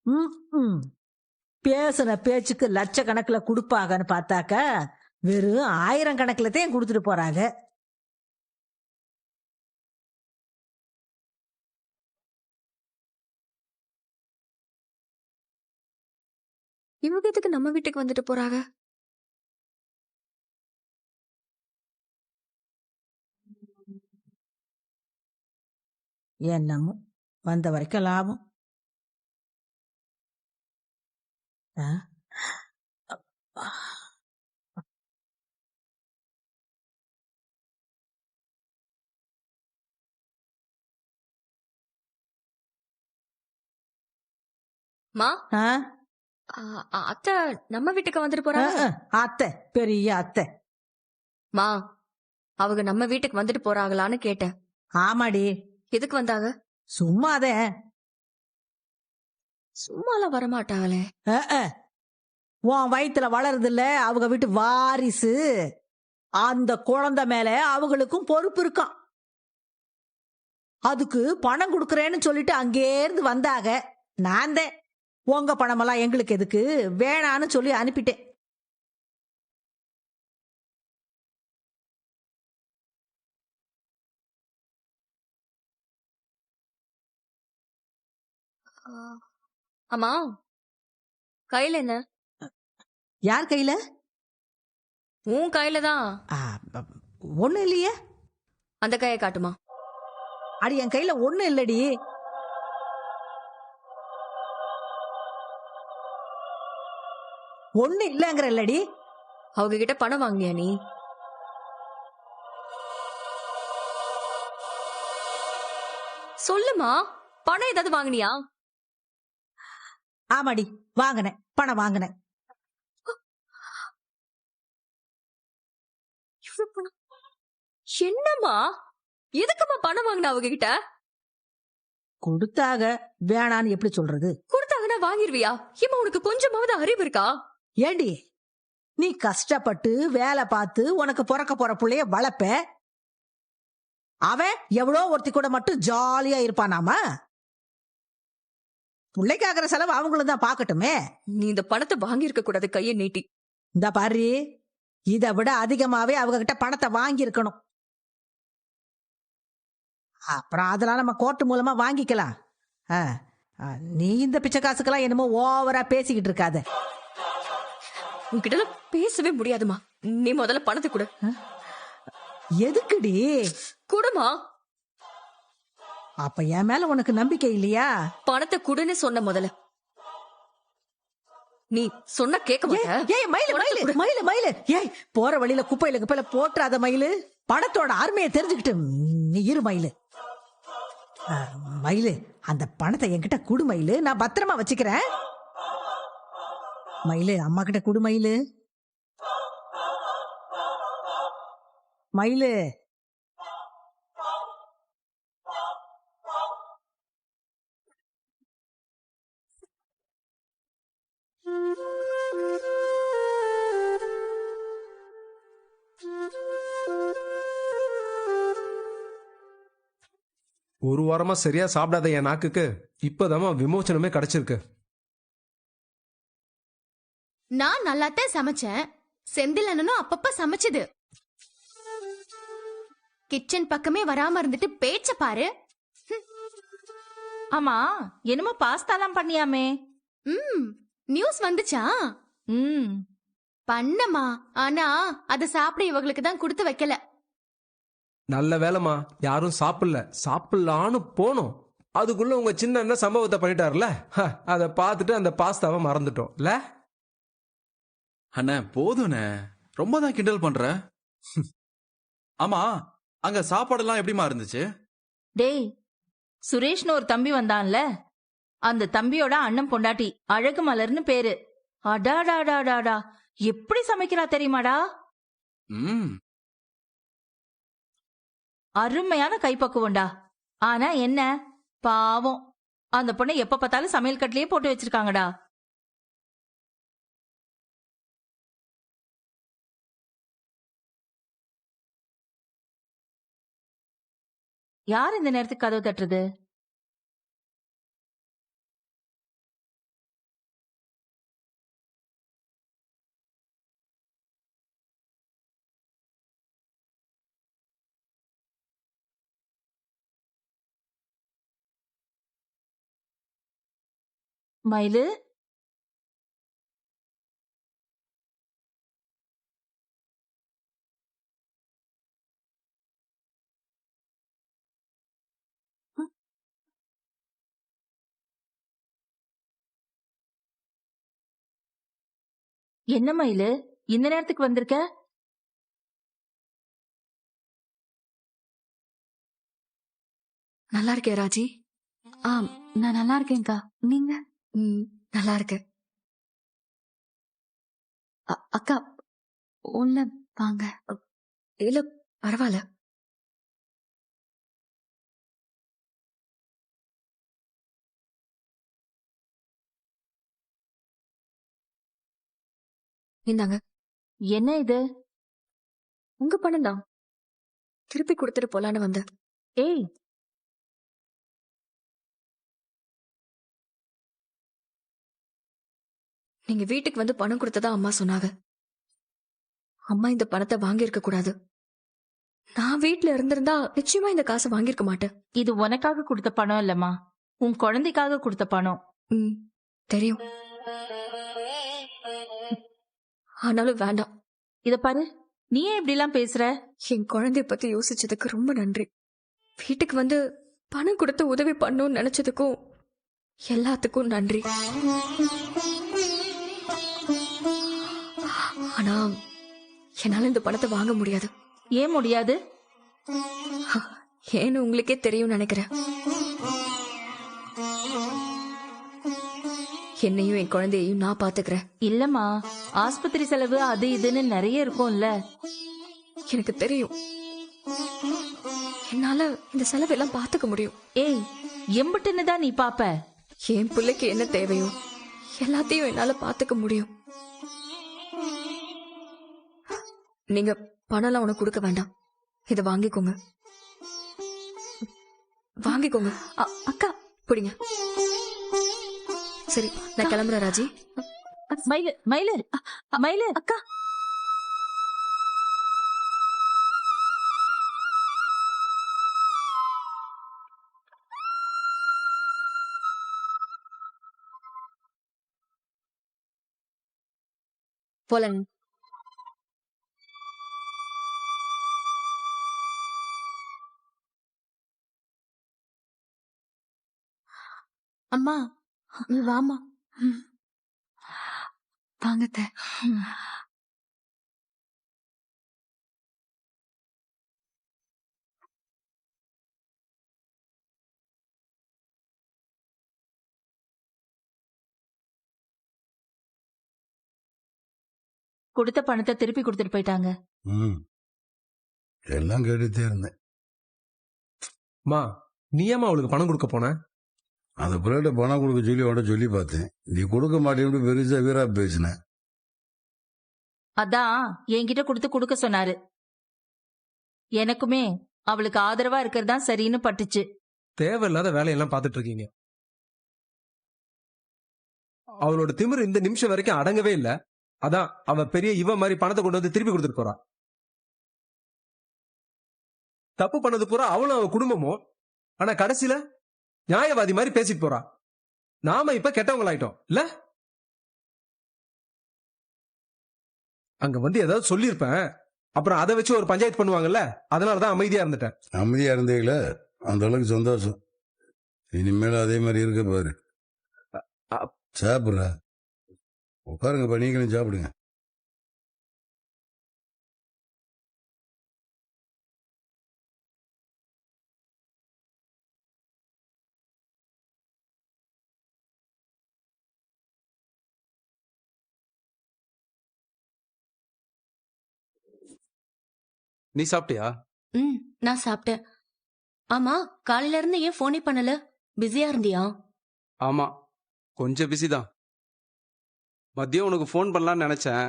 ம் பேசுன பேச்சுக்கு லட்சக்கணக்குல குடுப்பாங்கன்னு பார்த்தாக்க வெறும் 1000 கணக்குல தான் கொடுத்துட்டு போறாங்க. இவங்க எதுக்கு நம்ம வீட்டுக்கு வந்துட்டு போறாங்க? என்னமோ வந்த வரைக்கும் லாபம். ஆ? மா, ஆ? அத்தை நம்ம வீட்டுக்கு வந்துட்டு போறாங்க. அத்தை, பெரிய அத்தை. மா, அவங்க நம்ம வீட்டுக்கு வந்துட்டு போறாங்களான்னு கேட்டேன். ஆமாடி, எதுக்கு வந்தாங்க? சும்மாதே. சும்மாலாம் வரமாட்டாங்களே. உன் வயித்துல வளருது இல்ல அவங்க வீட்டு வாரிசு, அந்த குழந்தை மேல அவங்களுக்கும் பொறுப்பு இருக்கான். அதுக்கு பணம் கொடுக்கறேன்னு சொல்லிட்டு அங்கே இருந்து வந்தாங்க. நான் தான் உங்க பணமெல்லாம் எங்களுக்கு எதுக்கு வேணான்னு சொல்லி அனுப்பிட்டேன். அம்மா, கையில என்ன? யார் கையில? உன் கையில தான். ஒண்ணு இல்லையே. அந்த கையை காட்டுமா. அடி, என் கையில ஒண்ணு இல்லடி. ஒண்ணு இல்லங்கிற இல்லடி. அவங்க கிட்ட பணம் வாங்கினியா நீ? சொல்லுமா, பணம் ஏதாவது வாங்கினியா? ஆமாடி, வாங்கினேன், பணம் வாங்கினேன். என்னம்மா, எதுக்குமா பணம் வாங்கின அவங்க கிட்ட? கொடுத்தாக, வேணான்னு எப்படி சொல்றது? கொடுத்தாங்கன்னா வாங்கிருவியா? ஏமா, உனக்கு கொஞ்சமாவது அறிவு இருக்கா? ஏண்டி, நீ கஷ்டப்பட்டு வேலை பார்த்து உனக்கு பிறக்க போற புள்ளைய வளர்ப்ப. அவன் எவ்வளோ ஒருத்தி கூட மட்டும் ஜாலியா இருப்பானாமா? பிள்ளைக்காகிற செலவு அவங்களும் தான் பாக்கட்டுமே. நீ இந்த பணத்தை வாங்கி இருக்க கூடாது, கையை நீட்டி. இந்த பாரு, இதை விட அதிகமாவே அவங்க கிட்ட பணத்தை வாங்கி இருக்கணும். அப்புறம் அதெல்லாம் நம்ம கோர்ட் மூலமா வாங்கிக்கலாம். நீ இந்த பிச்சை காசுக்கெல்லாம் என்னமோ ஓவரா பேசிக்கிட்டு இருக்காத. உன்கிட்ட பேசவே முடியாதுமா. நீ முதல்ல பணத்தை கொடு. எதுக்குடி? குடுமா. அப்ப என் மேல உனக்கு நம்பிக்கை இல்லையா? பணத்தை குடுன்னு சொன்ன முதல்ல. நீ சொன்ன கேட்க மாட்டே. மயிலு, ஏய், போற வழியில குப்பையில போட்டுறாத மயிலு. பணத்தோட அருமையை தெரிஞ்சுக்கிட்டு நீ இரு மயிலு. மயிலு, அந்த பணத்தை என்கிட்ட குடு மயிலு, நான் பத்திரமா வச்சுக்கிறேன். மயிலு, அம்மா கிட்ட குடு மயிலு. மயிலு, ஒரு வாரமா சரியா சாப்பிடாத என் நாக்குக்கு இப்பதான் விமோச்சனமே கிடைச்சிருக்கு. நான் நல்லாத்தான் சமைச்சேன். செந்தில் அண்ணனும் அப்பப்ப சமைச்சது. கிச்சன் பக்கமே வராம இருந்துட்டு பேச்ச பாரு. ஆமா, என்னமோ பாஸ்தாலாம் பண்ணியாமே. நியூஸ் வந்துச்சா? பண்ணமா, ஆனா அத சாப்பிட இவங்களுக்கு தான் கொடுத்து வைக்கல. நல்ல வேலைமா, யாரும் சாப்பிடலான்னு போனோம். அதுக்குள்ள உங்க சின்ன அண்ணன் சம்பவத்தை பண்ணிட்டாருல, அதை பார்த்துட்டு அந்த பாஸ்தாவை மறந்துட்டோம் இல்ல. அண்ணே போதும்ண்ணே, ரொம்ப தான் கிண்டல் பண்ற. ஆமா, அங்க சாப்பாடெல்லாம் எப்படிமா இருந்துச்சு? டேய், சுரேஷ்னு ஒரு தம்பி வந்தான்ல, அந்த தம்பியோட அண்ணன் பொண்டாட்டி அழகு மலர்னு பேரு. அடாடாடாடாடா, எப்படி சமைக்கிறா தெரியுமாடா? அருமையான கைப்பக்குவம்டா. ஆனா என்ன பாவம், அந்த பொண்ணை எப்ப பார்த்தாலும் சமையல் கட்டிலேயே போட்டு வச்சிருக்காங்கடா. யார் இந்த நேரத்துக்கு கதவு தட்டுறது? மயிலு, என்ன மயிலு இந்த நேரத்துக்கு வந்திருக்க? நல்லா இருக்கே ராஜி. நான் நல்லா இருக்கேன்க்கா. நீங்க? நல்லா இருக்கேன். அக்கா உள்ள வாங்க. இல்ல பரவாயில்ல. இந்தாங்க. என்ன இது? உங்க பணம் தான். திருப்பி கொடுத்துட்டு போலான்னு வந்தேன். ஏய், நீங்க வீட்டுக்கு வந்து பணம் கொடுத்ததா அம்மா சொன்னாங்க. அம்மா இந்த பணத்தை வாங்கியிருக்க கூடாது. நான் வீட்ல இருந்திருந்தா நிச்சயமா இந்த காசை வாங்கியிருக்க மாட்டேன். இது உனக்காக கொடுத்த பணம் இல்லம்மா, உன் குழந்தைக்காக கொடுத்த பணம். தெரியும். ஆனாலும் வேண்டாம். இத பாரு, நீ ஏன் இப்படி எல்லாம் பேசுற? என் குழந்தைய பத்தி யோசிச்சதுக்கு ரொம்ப நன்றி. வீட்டுக்கு வந்து பணம் கொடுத்து உதவி பண்ணணும்னு நினைச்சதுக்கும் எல்லாத்துக்கும் நன்றி. ஆனா என்னால இந்த பணத்தை வாங்க முடியாது. ஏன் முடியாது? ஏன்னு உங்களுக்கே தெரியும் நினைக்கிறேன். என்னையும் என் குழந்தையையும் நான் பாத்துக்கிறேன். இல்லம்மா, ஆஸ்பத்திரி செலவு அது இதுன்னு நிறைய இருக்கும்ல. எனக்கு தெரியும். என்னால இந்த செலவெல்லாம் பாத்துக்க முடியும். ஏய், எம்புட்டுன்னு தான் நீ பாப்ப. என் பிள்ளைக்கு என்ன தேவையோ எல்லாத்தையும் என்னால பாத்துக்க முடியும். நீங்க பணம்லாம் உனக்கு கொடுக்க வேண்டாம். இத வாங்கிக்கோங்க. வாங்கிக்கோங்க. அக்கா பிடிங்க. சரி, நான் கிளம்புறேன் ராஜி. மயிலு, மயிலு, மயிலு, அக்கா போலங்க. அம்மா நீ வாமா. வாங்கத்த. கொடுத்த பணத்தை திருப்பி கொடுத்துட்டு போயிட்டாங்க. எல்லாம் கேட்டுட்டே இருந்தேன். மா, நீ ஏமா அவளுக்கு பணம் கொடுக்க போன? அந்த பிள்ளைகிட்ட பணம் கொடுக்க சொல்லி அவட சொல்லி பார்த்தேன். நீ கொடுக்க மாட்டேன்னு பெருசா வீரா பேசின. அதான் என்கிட்ட கொடுக்க சொன்னாரு. எனக்குமே அவளுக்கு ஆதரவா இருக்கிறதா சரின்னு பட்டுச்சு. தேவையில்லாத வேலையெல்லாம் பார்த்துட்டு இருக்கீங்க. அவளோட திமிரு இந்த நிமிஷம் வரைக்கும் அடங்கவே இல்ல. அதான் அவ பெரிய இவ மாதிரி பணத்தை கொண்டு வந்து திருப்பி கொடுத்துட்டு போறா. தப்பு பண்ணது பூரா அவளும் அவ குடும்பமும். ஆனா கடைசியில நியாயவாதி மாதிரி பேசிட்டு போறா. நாம இப்ப கெட்டவங்களாயிட்டோம் இல்ல? அங்க வந்து ஏதாவது சொல்லியிருப்பேன், அப்புறம் அதை வச்சு ஒரு பஞ்சாயத்து பண்ணுவாங்கல்ல, அதனாலதான் அமைதியா இருந்துட்டேன். அமைதியா இருந்தீங்கள, அந்த அளவுக்கு சந்தோஷம். இனிமேல அதே மாதிரி இருக்க பாரு. சாப்பிடுற உட்காருங்கப்பா, நீங்களும் சாப்பிடுங்க. நீ சாப்பிட்டியா? நான் சாப்பிட்டேன். ஆமா, காலையில இருந்து ஏன் போனே பண்ணல? பிஸியா இருந்தியா? ஆமா, கொஞ்சம் பிஸி தான். மதியம் உனக்கு ஃபோன் பண்ணலான்னு நினைச்சேன்.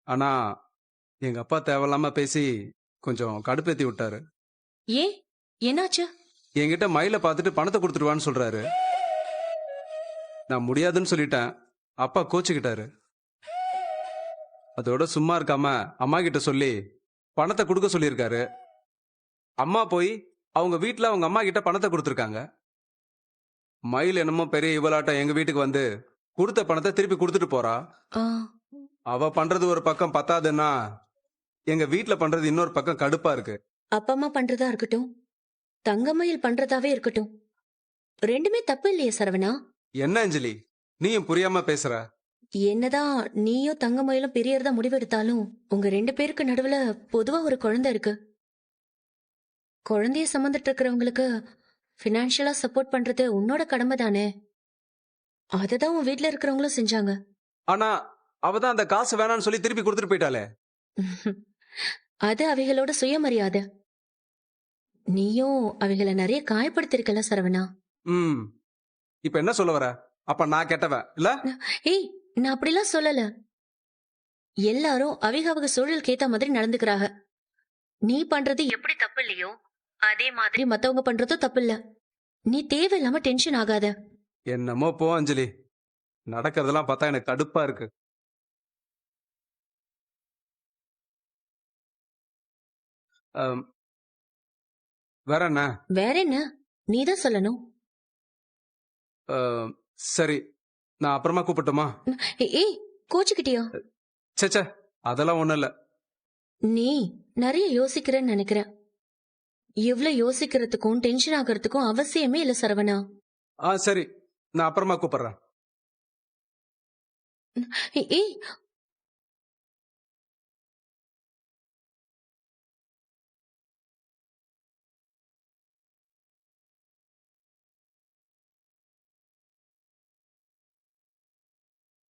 ஆனா எங்க அப்பா தேவையில்லாம பேசி கொஞ்சம் கடுப்பேத்தி விட்டாரு. ஏன், என்னாச்சு? என்கிட்ட மயில பார்த்துட்டு பணத்தை கொடுத்துருவான்னு சொல்றாரு. நான் முடியாதுன்னு சொல்லிட்டேன். அப்பா கோச்சுக்கிட்டாரு. அதோட சும்மா இருக்காம அம்மா கிட்ட சொல்லி பணத்தை கொடுக்க சொல்லியிருக்காரு. அம்மா போய் அவங்க வீட்டுல அவங்க அம்மா கிட்ட பணத்தை கொடுத்துருக்காங்க. மயில் என்னமோ பெரிய இவளாட்டம் எங்க வீட்டுக்கு வந்து கொடுத்த பணத்தை திருப்பி கொடுத்துட்டு போறா. ஆ, அவ பண்றது ஒரு பக்கம் பத்தாதுன்னா எங்க வீட்ல பண்றது இன்னொரு பக்கம் கடுப்பா இருக்கு. அப்பா அம்மா பண்றதா இருக்கட்டும், தங்கமயில் பண்றதாவே இருக்கட்டும், ரெண்டுமே தப்பு இல்லையே சரவணா. என்ன அஞ்சலி நீயும் புரியாம பேசுற? என்னதான் நீயும் தங்கமயிலும் பெரியறதா முடிவெடுத்தாலும் உங்க 2 பேருக்கு நடுவுல பொதுவா ஒரு குழந்தை இருக்கு. குழந்தைய சுமந்துட்டு இருக்கிறவங்களுக்கு பினான்சியலா சப்போர்ட் பண்றது உன்னோட கடமை தானே. அததான் உன் வீட்ல இருக்கிறவங்களும் செஞ்சாங்க. ஆனா அவதான் அந்த காசு வேணாம்னு சொல்லி திருப்பி கொடுத்துட்டு போயிட்டாளே. அது அவைகளோட சுயமரியாதை. நீயும் அவைகளை நிறைய காயப்படுத்திருக்கல சரவணா. இப்ப என்ன சொல்ல வர? அப்ப நான் கெட்டவ இல்ல? ஏய், நான் அப்படிலாம் சொல்லல. எல்லாரும் அவங்க சூழலுக்கு ஏத்த மாதிரி நடந்துக்கிறாங்க. நீ பண்றது எப்படி தப்பு இல்லையோ அதே மாதிரி மத்தவங்க பண்றதும் தப்பு இல்ல. நீ தேவையில்லாம டென்ஷன் ஆகாத. என்னமோ போ அஞ்சலி, நடக்கிறதெல்லாம் பார்த்தா எனக்கு கடுப்பா இருக்கு. வேற என்ன? வேற என்ன, நீதான் சொல்லணும். சரி, நான் அப்புறமா கூப்பிட்டுமா? ஏய், கோச்சுக்கிட்டியா? சேச்சே, அதெல்லாம் ஒண்ணும் இல்ல. நீ நிறைய யோசிக்கிறேன்னு நினைக்கிறேன். இவ்வளவு யோசிக்கிறதுக்கும் டென்ஷன் ஆகிறதுக்கும் அவசியமே இல்ல சரவணா. சரி, நான் அப்புறமா கூப்பிடுறேன். ஏய்,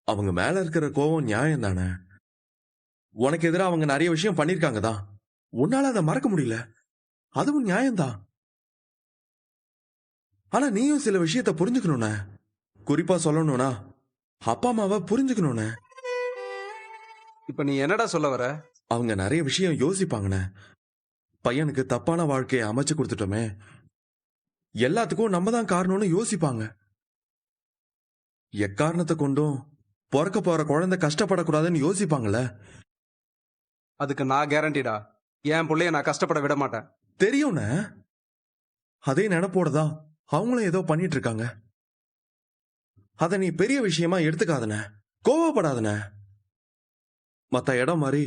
அவங்க மேல இருக்கிற கோவம் நியாயம் தானே. உனக்கு எதிராக அவங்க நிறைய விஷயம் பண்ணிருக்காங்க தான், உன்னால அதை மறக்க முடியல, அதுவும் நியாயம்தான். ஆனா நீயும் சில விஷயத்த புரிஞ்சுக்கணும்ன. குறிப்பா சொல்லணும்னா அப்பா அம்மாவை புரிஞ்சுக்கணும்ன. இப்ப நீ என்னடா சொல்ல வர? அவங்க நிறைய விஷயம் யோசிப்பாங்கண்ண. பையனுக்கு தப்பான வாழ்க்கையை அமைச்சு கொடுத்துட்டோமே, எல்லாத்துக்கும் நம்ம தான் காரணம்னு யோசிப்பாங்க. எக்காரணத்தை கொண்டும் பிறக்க போற குழந்தை கஷ்டப்படக்கூடாதுன்னு யோசிப்பாங்கல்ல. அதுக்கு நான் கேரண்டிடா, என் பிள்ளைய நான் கஷ்டப்பட விட மாட்டேன். தெரியும்ண்ண. அதே நினைப்போடதான் அவங்களும் ஏதோ பண்ணிட்டு இருக்காங்க. அத நீ பெரிய விஷயமா எடுத்துக்காதன, கோவப்படாதன. மத்த இடம் மாதிரி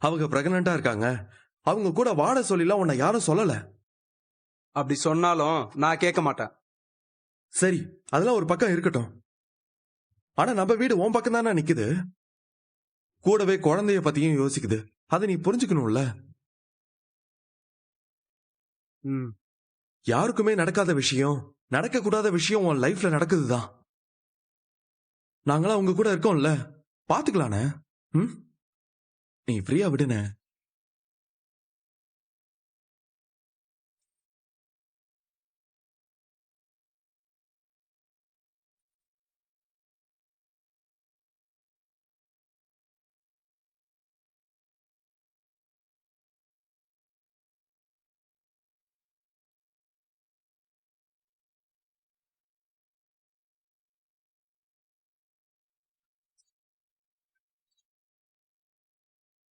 அவங்க பிரெக்னண்டா இருக்காங்க, அவங்க கூட வாட சொல்லிலாம் உன்னை யாரும் சொல்லல. அப்படி சொன்னாலும் நான் கேட்க மாட்டேன். சரி, அதெல்லாம் ஒரு பக்கம் இருக்கட்டும். ஆனா நம்ம வீடு உன் பக்கம் தானே நிக்குது, கூடவே குழந்தைய பத்தியும் யோசிக்குது. அதை நீ புரிஞ்சுக்கணும்ல. யாருக்குமே நடக்காத விஷயம், நடக்க கூடாத விஷயம் உன் லைஃப்ல நடக்குதுதான். நாங்களா உங்க கூட இருக்கோம்ல, பாத்துக்கலானே. நீ ஃப்ரீயா விடுன.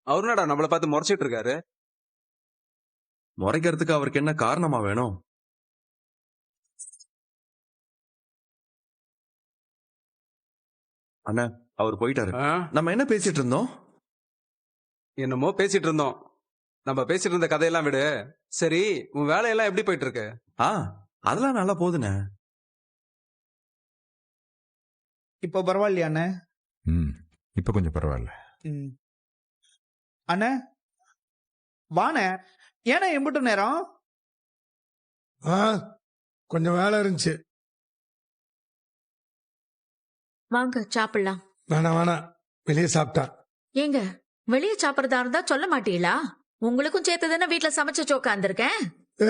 அவருனாடா நம்மளை பார்த்து முறைச்சிட்டு இருக்காரு? முறைக்கிறதுக்கு அவருக்கு என்ன காரணமா வேணும்? அண்ணா, அவர் போயிட்டாரு. நம்ம என்ன பேசிட்டு இருந்தோம்? என்னமோ பேசிட்டு இருந்தோம். நம்ம பேசிட்டு இருந்த கதையெல்லாம் விடு. சரி, உன் வேலையெல்லாம் எப்படி போயிட்டு இருக்கு? அதெல்லாம் நல்லா போகுதுண்ணே. இப்போ பரவாயில்லையா அண்ணே? இப்ப கொஞ்சம் பரவாயில்ல. அண்ணே வாண்ணே, ஏன்னா எம்பிட்டு நேரம்? கொஞ்சம் வேலை இருந்துச்சு. வாங்க சாப்பிடலாம். வேணாம், வெளியே சாப்பிட்டா. ஏங்க, வெளியே சாப்பிடறதா இருந்தா சொல்ல மாட்டீங்களா? உங்களுக்கும் சேர்த்து தானே வீட்டுல சமைச்சு உட்கார்ந்திருக்கேன்.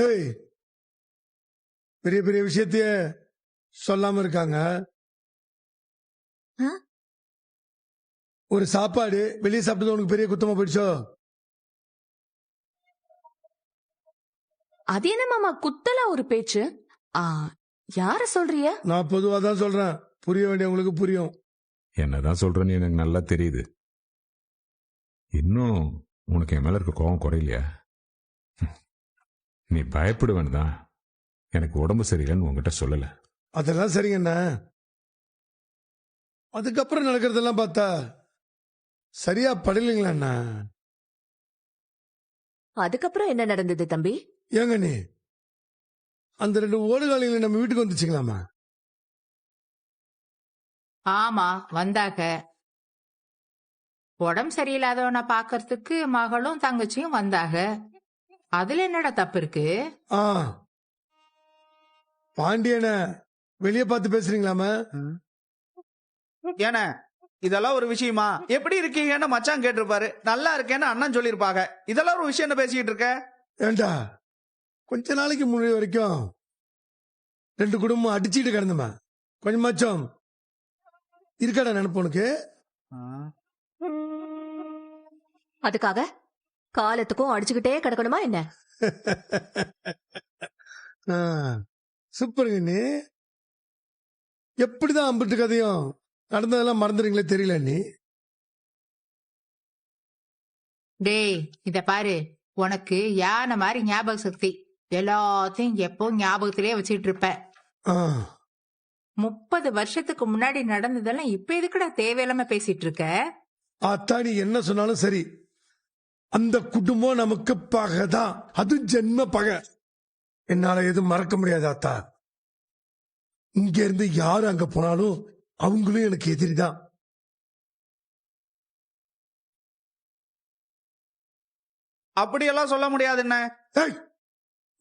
ஏய், பெரிய பெரிய விஷயத்தைய சொல்லாம இருக்காங்க. ஒரு சாப்பாடு வெளியே சாப்பிட்டது உனக்கு பெரிய குத்தமா போயிடுச்சோ? அது என்ன மாமா குத்தலா ஒரு பேச்சு? யார சொல்றிய? நான் பொதுவா தான் சொல்றேன், புரிய வேண்டியவங்களுக்கு புரியும். என்னதான் சொல்றேன்னு எனக்கு நல்லா தெரியுது. இன்னும் உனக்கு என் மேல இருக்க கோவம் குறையிலையா? நீ பயப்படுவேன்னு தான் எனக்கு உடம்பு சரியில்லைன்னு உங்ககிட்ட சொல்லல. அதெல்லாம் சரிங்கண்ணா. அதுக்கப்புறம் நடக்கிறதெல்லாம் பார்த்தா சரியா படலைங்களா அண்ணா? அதுக்கப்புறம் என்ன நடந்தது தம்பி? ஏங்க நீ அந்த 2 ஓடுகாலிகளை நம்ம வீட்டுக்கு வந்துச்சுங்களாமா? ஆமா வந்தாங்க. உடம்பு சரியில்லாதவனை பாக்கறதுக்கு மகளும் தங்கச்சியும் வந்தாங்க. அதுல என்னடா தப்பு இருக்கு? ஆ, பாண்டியனை வெளியே பார்த்து பேசுறீங்களாமா? ஏன இதெல்லாம் ஒரு விஷயமா? எப்படி இருக்கீங்கன்னு மச்சான் கேட்டிருப்பாரு, நல்லா இருக்கேன்னு அண்ணன் சொல்லிருப்பாங்க. இதெல்லாம் ஒரு விஷயம் என்ன பேசிக்கிட்டு இருக்க? ஏண்டா கொஞ்ச நாளைக்கு முன்னாடி வரைக்கும் 2 குடும்பம் அடிச்சுட்டு கிடந்துமா, கொஞ்சமாச்சும் இருக்காடா நினைப்பு உனக்கு? அதுக்காக காலத்துக்கும் அடிச்சுக்கிட்டே கிடக்கணுமா என்ன? சூப்பருங்க நீ. எப்படிதான் அம்பிட்டு கதையும் நடந்ததெல்லாம் மறந்துறீங்களே தெரியல நீ. டேய் இத பாரு, உனக்கு யானை மாதிரி ஞாபக சக்தி. எல்லாத்தையும் எப்போ ஞாபகத்திலே வச்சுட்டு இருப்ப. 30 வருஷத்துக்கு முன்னாடி நடந்ததெல்லாம் இப்ப எதுக்குடா தேவையில்லாம பேசிட்டு இருக்க? அத்தா நீ என்ன சொன்னாலும் சரி, அந்த குடும்பம் நமக்கு பகைதான். அது ஜென்ம பகை. என்னால எதுவும் மறக்க முடியாது அத்தா. இங்க இருந்து யாரு அங்க போனாலும் அவங்களும் எனக்கு எதிரிதான். அப்படியெல்லாம் சொல்ல முடியாது என்ன?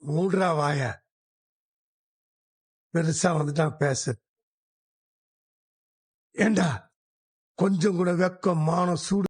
மூடுறா வாய. பெருசா வந்துட்டான் பேச. ஏண்டா கொஞ்சம் கூட வெக்கம் மானம் சூடு